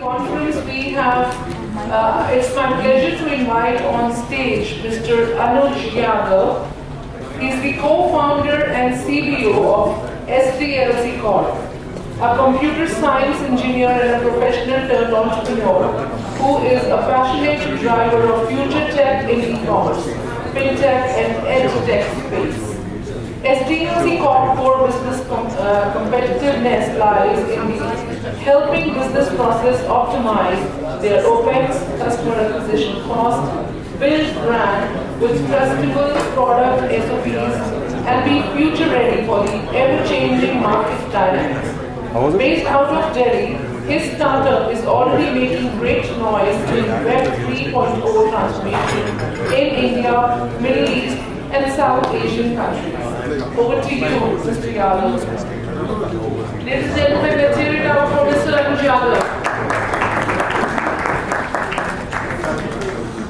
conference we have, it's my pleasure to invite on stage Mr. Arush Yadav. He's the co-founder and CBO of SDLC Corp, a computer science engineer and a professional turned entrepreneur who is a passionate driver of future tech in e-commerce, fintech and edtech space. SDLC Corp core business competitiveness lies in helping business process optimize their OPEX, customer acquisition cost, build brand with trustable product SOPs, and be future ready for the ever-changing market dynamics. Based out of Delhi, his startup is already making great noise in Web 3.0 transformation in India, Middle East, and South Asian countries. Over to you, Mr. Yadav. Ladies and gentlemen, let's hear it out for Mr. Arush Yadav.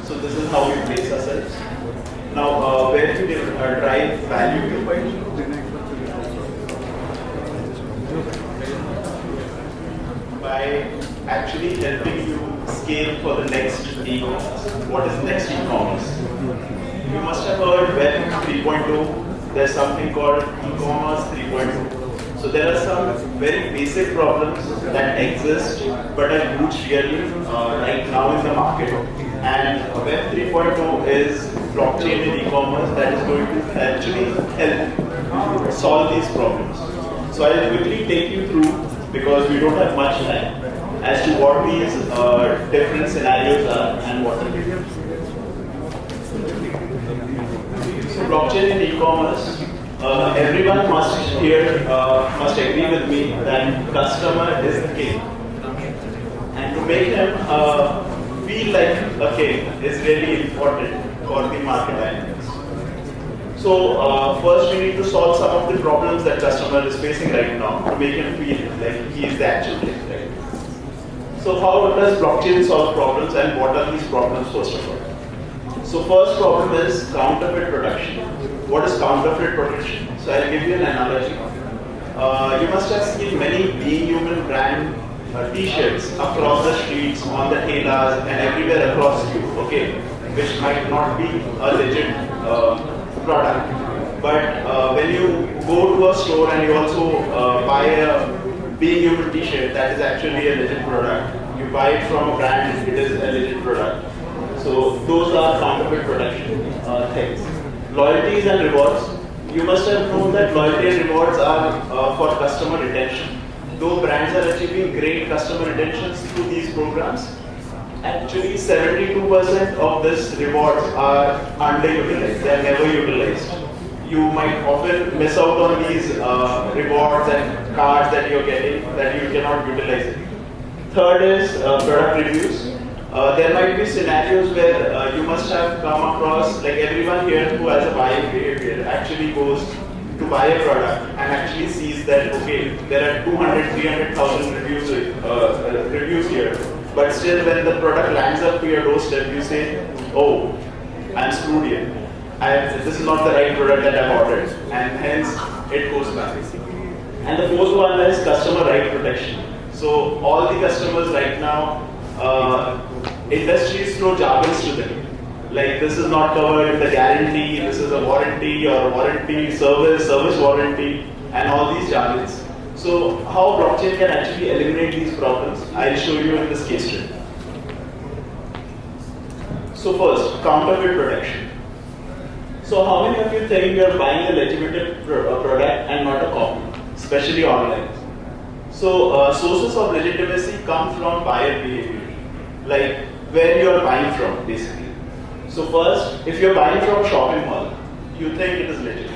So this is how we place ourselves. Now, where do we drive value to point? By actually helping you scale for the next e-commerce. What is next e-commerce? You must have heard Web 3.0. There's something called Ecommerce 3.0. So there are some very basic problems that exist but are huge really right now in the market. And Web 3.0 is blockchain in e-commerce that is going to actually help solve these problems. So I'll quickly take you through, because we don't have much time, as to what these different scenarios are and what are they. So blockchain in e-commerce, everyone must agree with me that customer is the king, and to make him feel like a king is really important for the market dynamics. So first we need to solve some of the problems that customer is facing right now to make him feel like he is the actual king. Right? So how does blockchain solve problems, and what are these problems first of all? So first problem is counterfeit production. What is counterfeit production? So I'll give you an analogy. You must have seen many Being Human brand t-shirts across the streets, on the helas, and everywhere across you, okay, which might not be a legit product. But when you go to a store and you also buy a Being Human t-shirt, that is actually a legit product. You buy it from a brand, it is a legit product. So those are counterfeit production things. Loyalties and rewards. You must have known that loyalty and rewards are for customer retention. Though brands are achieving great customer retentions through these programs, actually 72% of these rewards are underutilized. They are never utilized. You might often miss out on these rewards and cards that you're getting that you cannot utilize it. Third is product reviews. There might be scenarios where you must have come across, like everyone here who has a buying behavior actually goes to buy a product and actually sees that, okay, there are 200, 300,000 reviews here, but still when the product lands up to your doorstep, you say, oh, I'm screwed here. This is not the right product that I've ordered, and hence it goes back. And the fourth one is customer right protection. So all the customers right now, industries throw jargons to them. Like, this is not covered in the guarantee, this is a warranty or a warranty, service warranty, and all these jargons. So how blockchain can actually eliminate these problems, I'll show you in this case study. So first, counterfeit protection. So how many of you think you're buying a legitimate product and not a copy, especially online? So sources of legitimacy come from buyer behavior, like where you are buying from, basically. So first, if you're buying from a shopping mall, you think it is legit.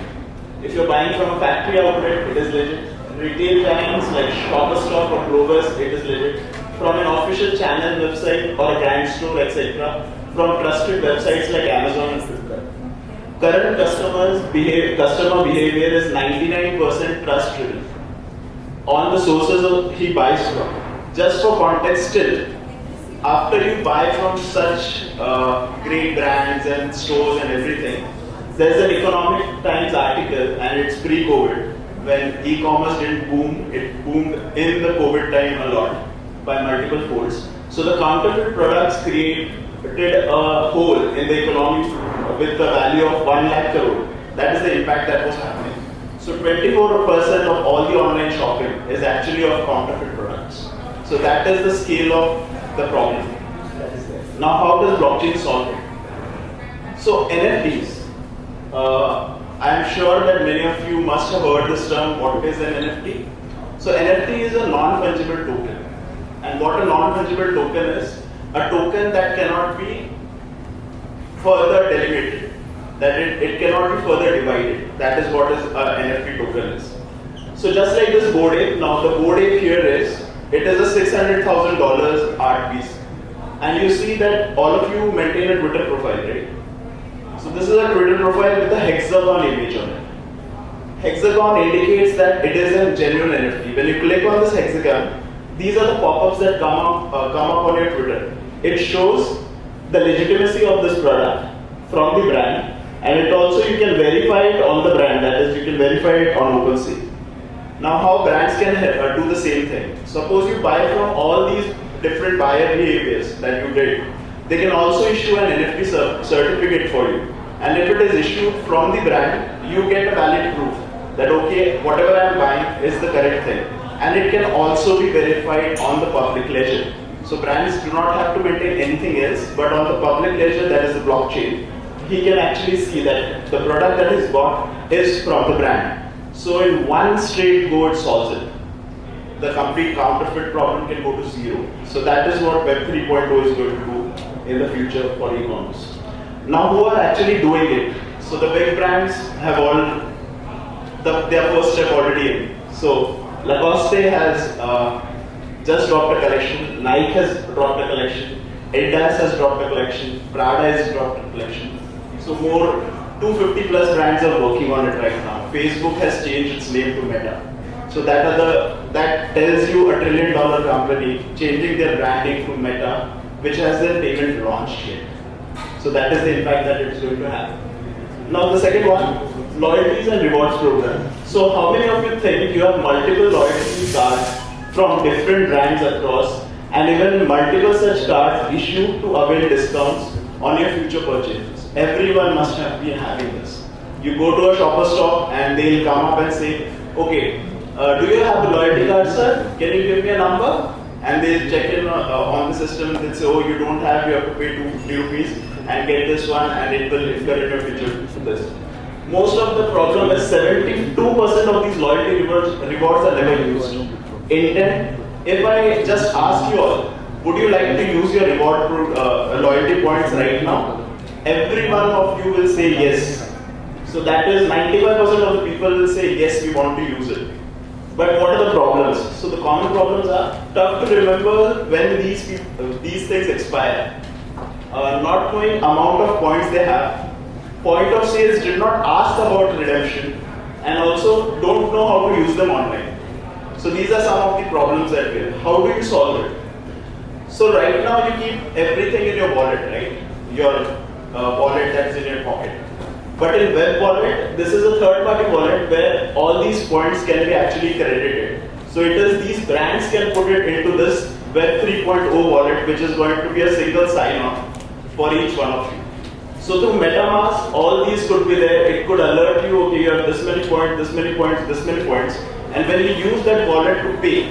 If you're buying from a factory outlet, it is legit. Retail giants like Shopperstock or Globus, it is legit. From an official channel website or a brand store, etc. From trusted websites like Amazon and Flipkart. Current customer behavior is 99% trust driven on the sources he buys from. Just for context still, after you buy from such great brands and stores and everything, there's an Economic Times article, and it's pre-COVID, when e-commerce didn't boom. It boomed in the COVID time a lot. by multiple folds. So the counterfeit products created a hole in the economy with the value of 1 lakh crore. That is the impact that was happening. So 24% of all the online shopping is actually of counterfeit products. So that is the scale of the problem that is there. Now how does blockchain solve it? So NFTs, I am sure that many of you must have heard this term, what is an NFT? So NFT is a non-fungible token. And what a non-fungible token is? A token that cannot be further delineated, that it cannot be further divided. That is what is an NFT token is. So just like this board ape, now the board ape here is, it is a $600,000 art piece. And you see that all of you maintain a Twitter profile, right? So this is a Twitter profile with a hexagon image on it. Hexagon indicates that it is a genuine NFT. When you click on this hexagon, these are the pop-ups that come up on your Twitter. It shows the legitimacy of this product from the brand, and it also you can verify it on the brand. That is, you can verify it on OpenSea. Now, how brands can do the same thing? Suppose you buy from all these different buyer behaviors that you did. They can also issue an NFT certificate for you. And if it is issued from the brand, you get a valid proof that okay, whatever I am buying is the correct thing. And it can also be verified on the public ledger. So brands do not have to maintain anything else, but on the public ledger, that is the blockchain, he can actually see that the product that is bought is from the brand. So in one straight go, it solves it. The complete counterfeit problem can go to zero. So that is what Web 3.0 is going to do in the future for e-commerce. Now who are actually doing it? So the big brands have all their first step already in. So Lacoste has just dropped a collection, Nike has dropped a collection, Adidas has dropped a collection, Prada has dropped a collection. So more 250 plus brands are working on it right now. Facebook has changed its name to Meta. So that tells you $1 trillion company changing their branding to Meta, which has their payment launched yet. So that is the impact that it's going to have. Now the second one, loyalties and rewards program. So how many of you think you have multiple loyalty cards from different brands across, and even multiple such cards issued to avail discounts on your future purchases? Everyone must have been having this. You go to a shopper's shop and they'll come up and say, okay, do you have the loyalty card, sir? Can you give me a number? And they'll check in on the system and they'll say, oh, you don't have, you have to pay 2 rupees and get this one, and it will incur in your future this. Most of the problem is 72% of these loyalty rewards are never used. Intent, if I just ask you all, would you like to use your loyalty points right now? Every one of you will say yes. So that is 95% of the people will say yes, we want to use it. But what are the problems? So the common problems are tough to remember when these things expire. Not knowing amount of points they have. Point of sales did not ask about redemption, and also don't know how to use them online. So these are some of the problems that we have. How do you solve it? So right now you keep everything in your wallet, right? Your wallet that's in your pocket. But in web wallet, this is a third-party wallet where all these points can be actually credited. So it is these brands can put it into this Web 3.0 wallet, which is going to be a single sign-on for each one of you. So through MetaMask, all these could be there. It could alert you, okay, you have this many points, this many points, this many points. And when you use that wallet to pay,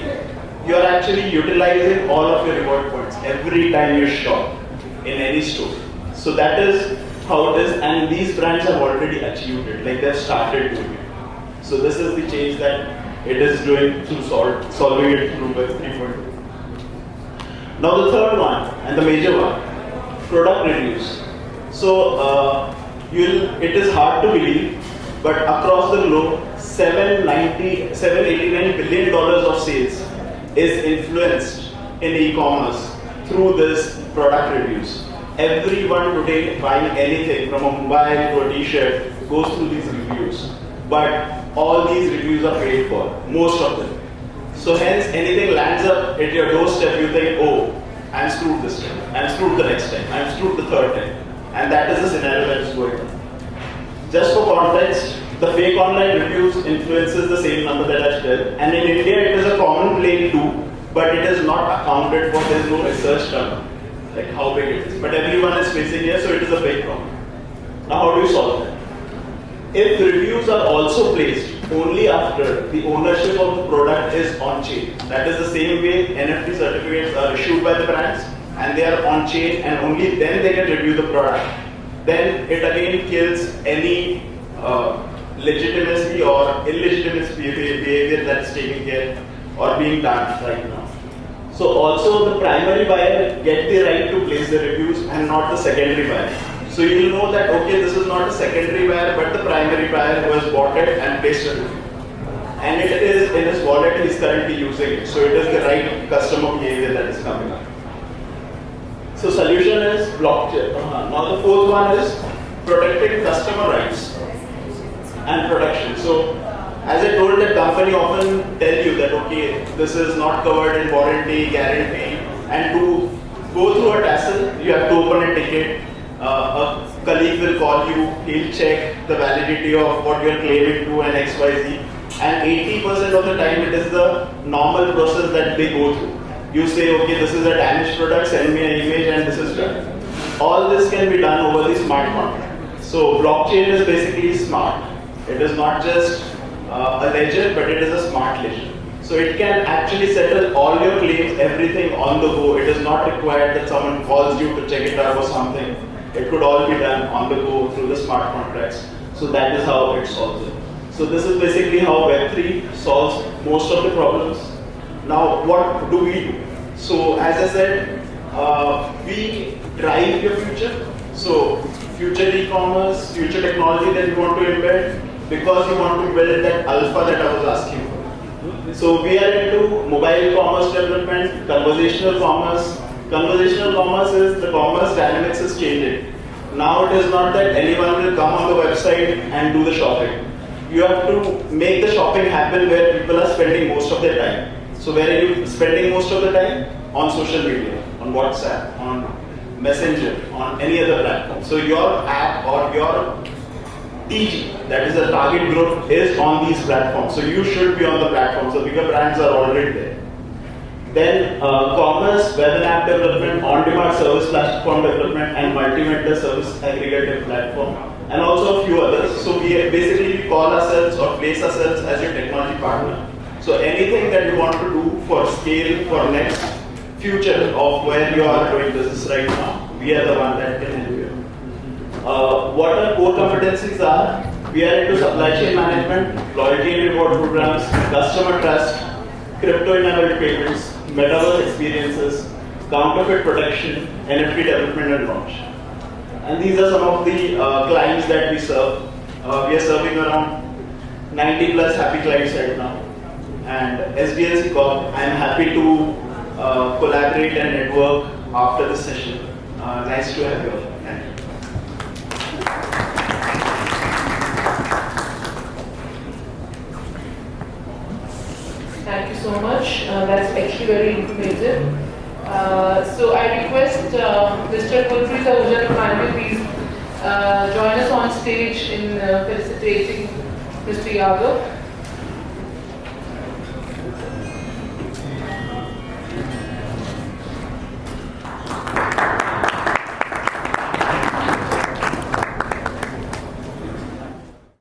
you are actually utilizing all of your reward points every time you shop in any store. So that is how it is, and these brands have already achieved it, like they've started doing it. So this is the change that it is doing through solving it through Web 3.0. Now the third one, and the major one, product reviews. So it is hard to believe, but across the globe, $789 billion of sales is influenced in e-commerce through this product reviews. Everyone today buying anything from a mobile to a t-shirt goes through these reviews. But all these reviews are paid for, most of them. So hence anything lands up at your doorstep, you think, oh, I'm screwed this time, I'm screwed the next time, I'm screwed the third time. And that is the scenario that is going on. Just for context, the fake online reviews influences the same number that I said. And in India, it is a common plague too, but it is not accounted for. There is no research done, like how big it is. But everyone is facing here, so it is a big problem. Now, how do you solve that? If reviews are also placed only after the ownership of the product is on chain, that is the same way NFT certificates are issued by the brands and they are on chain and only then they can review the product, then it again kills any legitimacy or illegitimate behavior that's taken care or being done right now. So also the primary buyer get the right to place the reviews and not the secondary buyer. So you will know that, okay, this is not a secondary buyer, but the primary buyer who has bought it and placed a review. And it is in his wallet, he is currently using it. So it is the right customer behavior that is coming up. So solution is blockchain. Now the fourth one is protecting customer rights and protection. So as I told, the company often tell you that, okay, this is not covered in warranty, guarantee, and to go through a tassel, you have to open a ticket. A colleague will call you, he'll check the validity of what you're claiming to and XYZ. And 80% of the time it is the normal process that they go through. You say, okay, this is a damaged product, send me an image and this is done. All this can be done over the smart contract. So blockchain is basically smart. It is not just a ledger, but it is a smart ledger. So it can actually settle all your claims, everything on the go. It is not required that someone calls you to check it out or something. It could all be done on the go through the smart contracts. So that is how it solves it. So this is basically how Web3 solves most of the problems. Now what do we do? So as I said, we drive your future. So future e-commerce, future technology that you want to embed because you want to build that alpha that I was asking for. So we are into mobile commerce development, conversational commerce. Conversational commerce is the commerce dynamics is changing. Now it is not that anyone will come on the website and do the shopping. You have to make the shopping happen where people are spending most of their time. So where are you spending most of the time? On social media, on WhatsApp, on Messenger, on any other platform. So your app or your TG, that is a target group, is on these platforms. So you should be on the platform. So bigger brands are already there. Then commerce, web and app development, on-demand service platform development, and multi-vendor service aggregator platform, and also a few others. So we basically call ourselves or place ourselves as your technology partner. So anything that you want to do for scale, for next future of where you are doing business right now, we are the one that can help you. What our core competencies are, we are into supply chain management, loyalty and reward programs, customer trust, crypto-enabled payments, metaverse experiences, counterfeit protection, NFT development and launch. And these are some of the clients that we serve. We are serving around 90 plus happy clients right now. And SDLC Corp, I am happy to collaborate and network after this session. Nice to have you all. Thank you. Thank you so much. That's actually very informative. So I request Mr. Kulpreet Ahuja to kindly please join us on stage in felicitating Mr. Yadav.